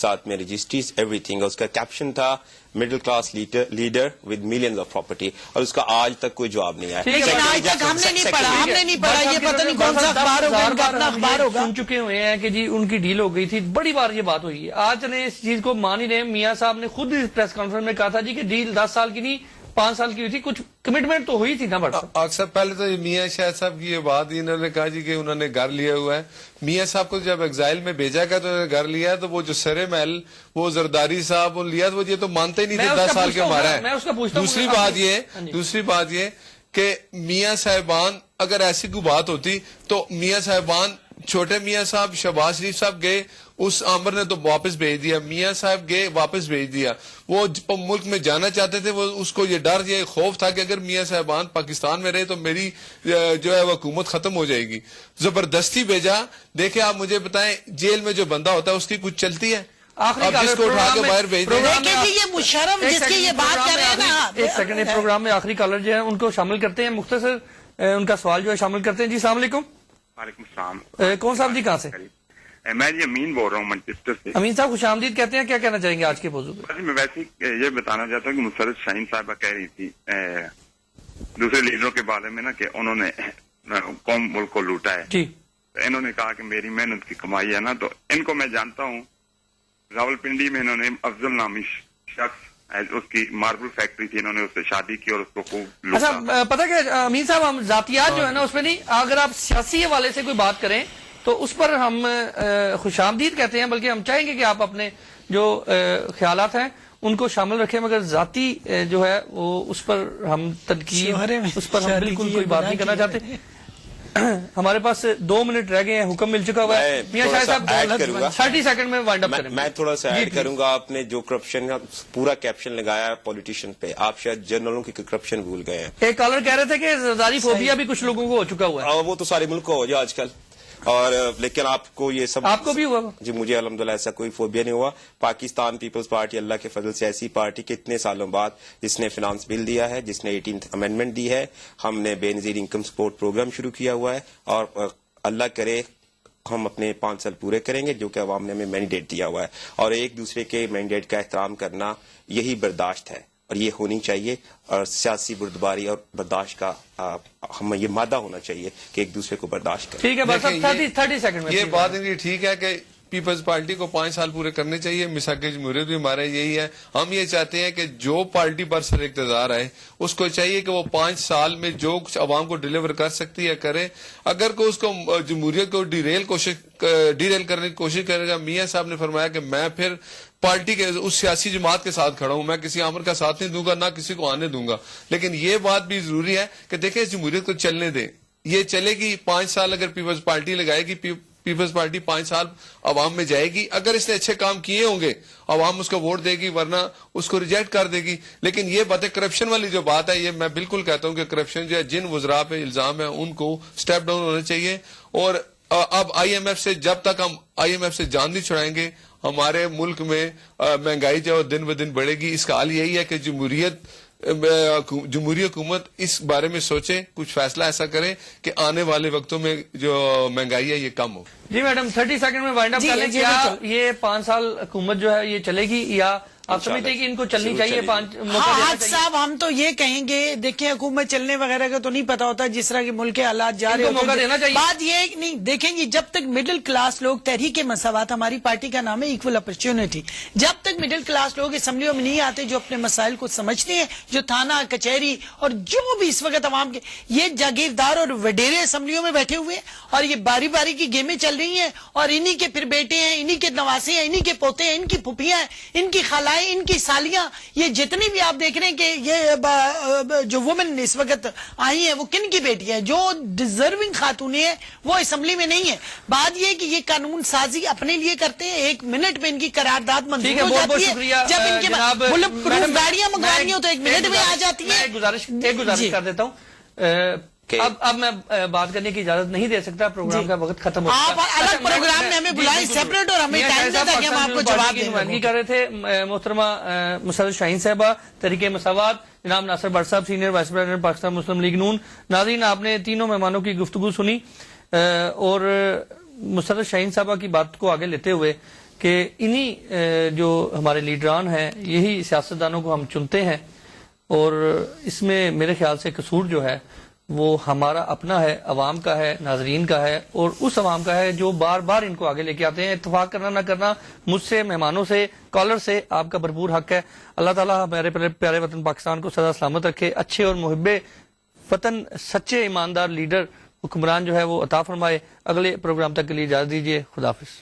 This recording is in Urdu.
ساتھ میں رجسٹریز ایوری تھنگ. اس کا کیپشن تھا middle class leader with millions of property, اور اس کا آج تک کوئی جواب نہیں آیا. لیکن آج تک ہم نے نہیں پڑھا, یہ پتہ نہیں کون سا اخبار ہوگا, ان کا اپنا اخبار ہوگا. سن چکے ہوئے ہیں کہ جی ان کی ڈیل ہو گئی تھی, بڑی بار یہ بات ہوئی ہے. آج نے اس چیز کو مان ہی رہے, میاں صاحب نے خود اس پریس کانفرنس میں کہا تھا جی کہ ڈیل 10 سال کی نہیں 5 سال کی ہوئی تھی, کچھ کمٹمنٹ تو ہوئی تھی نا. بڑا اکثر پہلے تو میاں شاہ صاحب کی یہ بات انہوں نے کہا جی کہ انہوں نے گھر لیا ہوا ہے. میاں صاحب کو جب ایگزائل میں بھیجا گیا تو انہوں نے گھر لیا, تو وہ جو سرے محل وہ زرداری صاحب لیا, تو وہ یہ تو مانتے ہی نہیں تھے 10 سال کے ہمارا ہے. دوسری بات یہ کہ میاں صاحبان اگر ایسی کوئی بات ہوتی تو میاں صاحبان, چھوٹے میاں صاحب شہباز شریف صاحب گئے, اس عامر نے تو واپس بھیج دیا, میاں صاحب گئے واپس بھیج دیا. وہ ملک میں جانا چاہتے تھے, وہ اس کو یہ ڈر یہ خوف تھا کہ اگر میاں صاحبان پاکستان میں رہے تو میری جو ہے وہ حکومت ختم ہو جائے گی. زبردستی بھیجا. دیکھیں آپ مجھے بتائیں, جیل میں جو بندہ ہوتا ہے اس کی کچھ چلتی ہے؟ آپ جس کو اٹھا کے باہر بھیج دیں. یہ مشرف جس کی یہ بات کر رہے ہیں نا, ایک سیکنڈ, پروگرام میں آخری کالر جو ہے ان کو شامل کرتے ہیں, مختصر ان کا سوال جو ہے شامل کرتے ہیں. جی السلام علیکم. وعلیکم السلام. کون صاحب جی کہاں سے؟ میں جی امین بول رہا ہوں مانچسٹر سے. امین صاحب خوش آمدید کہتے ہیں, کیا کہنا چاہیں گے آج کے موضوع پہ؟ میں ویسے یہ بتانا چاہتا ہوں کہ مسرت شاہین صاحبہ کہہ رہی تھی دوسرے لیڈروں کے بارے میں نا کہ انہوں نے قوم ملک کو لوٹا ہے. جی انہوں نے کہا کہ میری محنت کی کمائی ہے نا, تو ان کو میں جانتا ہوں. راول پنڈی میں انہوں نے افضل نامی شخص, اس کی ماربل فیکٹری تھی, انہوں نے اس سے شادی کی اور اس کو خوب لوٹا. اچھا پتہ کہ امین صاحب ہم ذاتیات جو ہے نا اس پہ نہیں, اگر آپ سیاسی حوالے سے کوئی بات کریں تو اس پر ہم خوش آمدید کہتے ہیں, بلکہ ہم چاہیں گے کہ آپ اپنے جو خیالات ہیں ان کو شامل رکھیں, مگر ذاتی جو ہے وہ اس پر ہم تنقید, اس پر ہم بالکل کوئی بات نہیں کرنا چاہتے. ہمارے پاس 2 منٹ رہ گئے ہیں, حکم مل چکا ہوا ہے. میاں شاہ صاحب 30 سیکنڈ میں وائنڈ اپ کریں. میں تھوڑا سا ایڈ کروں گا. آپ نے جو کرپشن کا پورا کیپشن لگایا پولیٹیشین پہ, آپ شاید جنرلوں کی کرپشن بھول گئے ہیں. ایک کالر کہہ رہے تھے کہ زرداری فوبیا بھی کچھ لوگوں کو ہو چکا ہوا ہے. وہ تو سارے ملک کو ہو جائے آج کل, اور لیکن آپ کو یہ سب, آپ کو بھی ہوا؟ جی مجھے الحمدللہ ایسا کوئی فوبیا نہیں ہوا. پاکستان پیپلز پارٹی اللہ کے فضل سے ایسی پارٹی کہ اتنے سالوں بعد جس نے فنانس بل دیا ہے, جس نے 18th امینڈمنٹ دی ہے, ہم نے بے نظیر انکم سپورٹ پروگرام شروع کیا ہوا ہے, اور اللہ کرے ہم اپنے 5 سال پورے کریں گے جو کہ عوام نے ہمیں مینڈیٹ دیا ہوا ہے. اور ایک دوسرے کے مینڈیٹ کا احترام کرنا یہی برداشت ہے, اور یہ ہونی چاہیے. اور سیاسی بردباری اور برداشت کا ہمیں یہ مادہ ہونا چاہیے کہ ایک دوسرے کو برداشت کریں. ٹھیک ہے, بس 30 سیکنڈ میں یہ بات ان کی ٹھیک ہے کہ پیپلز پارٹی کو 5 سال پورے کرنے چاہیے. مساق جمہوریت بھی ہمارا یہی ہے. ہم یہ چاہتے ہیں کہ جو پارٹی پر سر اقتدار آئے اس کو چاہیے کہ وہ 5 سال میں جو کچھ عوام کو ڈیلیور کر سکتی ہے کرے. اگر کوئی اس کو جمہوریت کو ڈیریل کرنے کی کوشش کرے گا, میاں صاحب نے فرمایا کہ میں پھر پارٹی کے اس سیاسی جماعت کے ساتھ کھڑا ہوں, میں کسی عامر کا ساتھ نہیں دوں گا, نہ کسی کو آنے دوں گا. لیکن یہ بات بھی ضروری ہے کہ دیکھیں اس جمہوریت کو چلنے دیں. یہ چلے گی 5 سال اگر پیپلز پارٹی لگائے گی, پیپلز پارٹی 5 سال عوام میں جائے گی. اگر اس نے اچھے کام کیے ہوں گے عوام اس کو ووٹ دے گی, ورنہ اس کو ریجیکٹ کر دے گی. لیکن یہ باتیں کرپشن والی جو بات ہے, یہ میں بالکل کہتا ہوں کہ کرپشن جو ہے جن وزراء پہ الزام ہے ان کو سٹیپ ڈاؤن ہونا چاہیے. اور اب آئی ایم ایف سے, جب تک ہم آئی ایم ایف سے جان نہیں چھڑائیں گے, ہمارے ملک میں مہنگائی جو دن بہ دن بڑھے گی. اس کا حال یہی ہے کہ جمہوری حکومت اس بارے میں سوچے, کچھ فیصلہ ایسا کرے کہ آنے والے وقتوں میں جو مہنگائی ہے یہ کم ہو. جی میڈم 30 سیکنڈ میں وائنڈ اپ کر لیں. کیا یہ 5 سال حکومت جو ہے یہ چلے گی, یا آپ سمجھتے ہیں کہ ان کو چلنی چاہیے؟ حاج صاحب ہم تو یہ کہیں گے, دیکھیں حکومت چلنے وغیرہ کا تو نہیں پتا ہوتا, جس طرح کے ملک کے حالات جا رہے ہیں. بات یہ نہیں دیکھیں گے, جب تک مڈل کلاس لوگ, تحریک مساوات ہماری پارٹی کا نام ہے, ایکول اپرچونٹی, جب تک مڈل کلاس لوگ اسمبلیوں میں نہیں آتے جو اپنے مسائل کو سمجھتے ہیں, جو تھانہ کچہری اور جو بھی اس وقت عوام کے یہ جاگیردار اور وڈیرے اسمبلیوں میں بیٹھے ہوئے ہیں, اور یہ باری باری کی گیمیں چل رہی ہیں, اور انہی کے پھر بیٹے ہیں, انہی کے نواسے ہیں, انہی کے پوتے ہیں, ان کی پھپھیاں ہیں, ان کی خالائیں, ان کی سالیاں, یہ جتنی بھی آپ دیکھ رہے ہیں کہ یہ جو وومن اس وقت آئی ہیں وہ کن کی بیٹی ہے, جو ڈیزرونگ خاتونیں ہیں وہ اسمبلی میں نہیں ہے. بات یہ کہ یہ قانون سازی اپنے لیے کرتے ہیں, 1 منٹ میں ان کی قرارداد منظور ہو جاتی ہے, جب ان کے بلب پروف گاڑیاں منگوانی ہو تو 1 منٹ میں آ جاتی ہے. ایک گزارش کر دیتا ہوں, اب میں بات کرنے کی اجازت نہیں دے سکتا, پروگرام کا وقت ختم ہو چکا. آپ الگ پروگرام میں ہمیں بلائیں سیپریٹ, اور ہمیں ٹائم دیا تھا کہ ہم آپ کو جواب دیں. نمائندگی کر رہے تھے محترمہ مسرت شاہین صاحبہ تحریک مساوات, جناب ناصر بٹ صاحب سینئر وائس پریزیڈنٹ پاکستان مسلم لیگ نون. ناظرین آپ نے تینوں مہمانوں کی گفتگو سنی, اور مسرت شاہین صاحبہ کی بات کو آگے لیتے ہوئے کہ انہی جو ہمارے لیڈران ہیں یہی سیاستدانوں کو ہم چنتے ہیں، اور اس میں میرے خیال سے قصور جو ہے وہ ہمارا اپنا ہے، عوام کا ہے، ناظرین کا ہے، اور اس عوام کا ہے جو بار بار ان کو آگے لے کے آتے ہیں۔ اتفاق کرنا نہ کرنا مجھ سے، مہمانوں سے، کالر سے آپ کا بھرپور حق ہے۔ اللہ تعالیٰ ہمارے پیارے وطن پاکستان کو سدا سلامت رکھے، اچھے اور محب وطن، سچے ایماندار لیڈر، حکمران جو ہے وہ عطا فرمائے۔ اگلے پروگرام تک کے لیے اجازت دیجیے، خدا حافظ۔